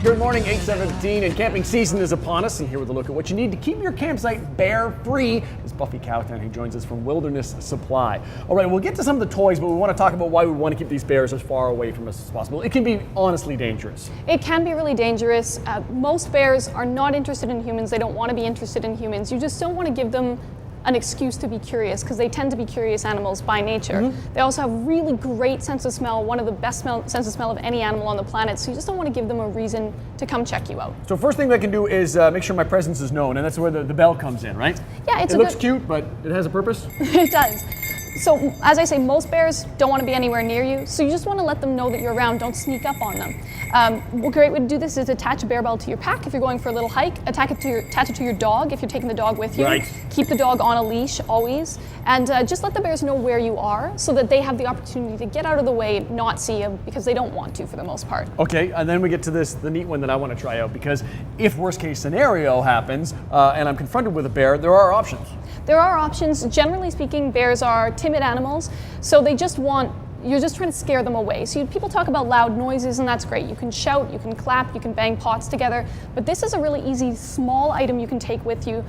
Good morning, 8:17, and camping season is upon us, and here with a look at what you need to keep your campsite bear-free is Buffy Cowtown, who joins us from Wilderness Supply. All right, we'll get to some of the toys, but we want to talk about why we want to keep these bears as far away from us as possible. It can be honestly dangerous. It can be really dangerous. Most bears are not interested in humans. They don't want to be interested in humans. You just don't want to give them an excuse to be curious, because they tend to be curious animals by nature. They also have really great sense of smell, one of the best sense of smell of any animal on the planet, so you just don't want to give them a reason to come check you out. So first thing they can do is make sure my presence is known, and that's where the bell comes in, right? Yeah, it looks cute, but it has a purpose? It does. So, as I say, most bears don't want to be anywhere near you, so you just want to let them know that you're around. Don't sneak up on them. A great way to do this is attach a bear bell to your pack if you're going for a little hike. Attach it to your dog if you're taking the dog with you. Right. Keep the dog on a leash always, and just let the bears know where you are so that they have the opportunity to get out of the way, not see you, because they don't want to for the most part. Okay, and then we get to the neat one that I want to try out, because if worst case scenario happens and I'm confronted with a bear, there are options. There are options. Generally speaking, bears are timid animals, so you're just trying to scare them away. So people talk about loud noises, and that's great. You can shout, you can clap, you can bang pots together, but this is a really easy, small item you can take with you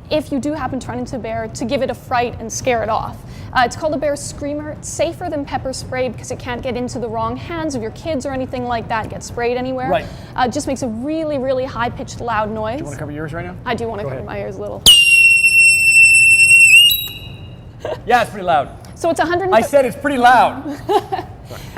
if you do happen to run into a bear, to give it a fright and scare it off. It's called a bear screamer. It's safer than pepper spray because it can't get into the wrong hands of your kids or anything like that, get sprayed anywhere. Right. It just makes a really, really high-pitched, loud noise. Do you want to cover yours right now? I do want to Go cover ahead. my ears a little. Yeah, it's pretty loud. So it's 100. I said it's pretty loud.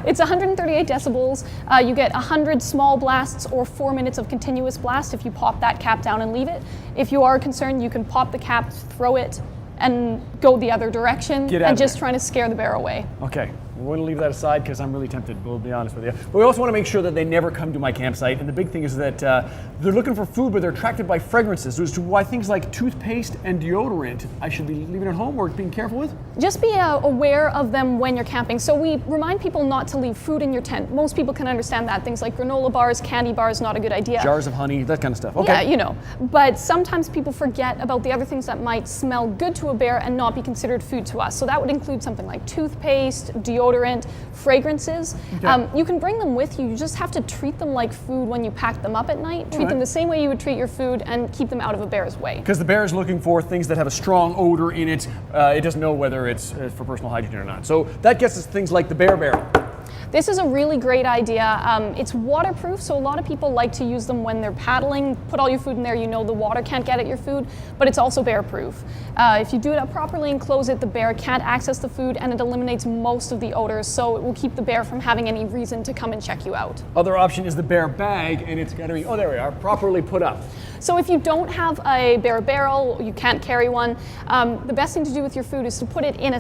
It's 138 decibels. You get 100 small blasts or 4 minutes of continuous blast if you pop that cap down and leave it. If you are concerned, you can pop the cap, throw it, and go the other direction, and just trying to scare the bear away. Okay, we're going to leave that aside because I'm really tempted, we'll be honest with you. But we also want to make sure that they never come to my campsite, and the big thing is that they're looking for food, but they're attracted by fragrances, which is why things like toothpaste and deodorant I should be leaving at home or being careful with. Just be aware of them when you're camping. So we remind people not to leave food in your tent. Most people can understand that. Things like granola bars, candy bars, not a good idea. Jars of honey, that kind of stuff. Okay. Yeah, you know. But sometimes people forget about the other things that might smell good to a bear and not be considered food to us. So that would include something like toothpaste, deodorant, fragrances. Okay. You can bring them with you. You just have to treat them like food when you pack them up at night. Treat them the same way you would treat your food, and keep them out of a bear's way. Because the bear is looking for things that have a strong odor in it. It doesn't know whether it's for personal hygiene or not. So that gets us things like the bear barrel. This is a really great idea. It's waterproof, so a lot of people like to use them when they're paddling. Put all your food in there, you know the water can't get at your food, but it's also bear-proof. If you do it up properly and close it, the bear can't access the food, and it eliminates most of the odors, so it will keep the bear from having any reason to come and check you out. Other option is the bear bag, and it's got to be, oh, there we are, properly put up. So if you don't have a bear barrel, you can't carry one, the best thing to do with your food is to put it in a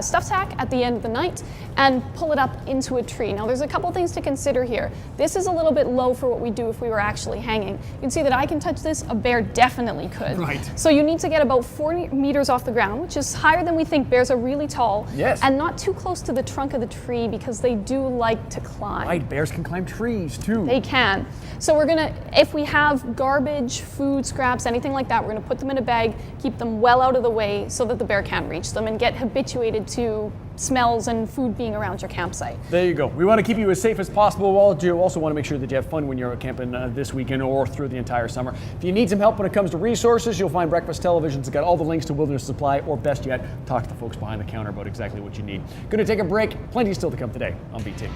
stuff sack at the end of the night and pull it up into a tree. Now there's a couple things to consider here. This is a little bit low for what we do if we were actually hanging. You can see that I can touch this, a bear definitely could. Right. So you need to get about 4 meters off the ground, which is higher than we think. Bears are really tall. Yes. And not too close to the trunk of the tree because they do like to climb. Right, bears can climb trees too. They can. So we're gonna, if we have garbage, food, scraps, anything like that, we're gonna put them in a bag, keep them well out of the way so that the bear can't reach them, and get habituated to smells and food being around your campsite. There you go. We want to keep you as safe as possible, while you also want to make sure that you have fun when you're camping this weekend or through the entire summer. If you need some help when it comes to resources, you'll find Breakfast Television's got all the links to Wilderness Supply, or best yet, talk to the folks behind the counter about exactly what you need. Going to take a break. Plenty still to come today on BT.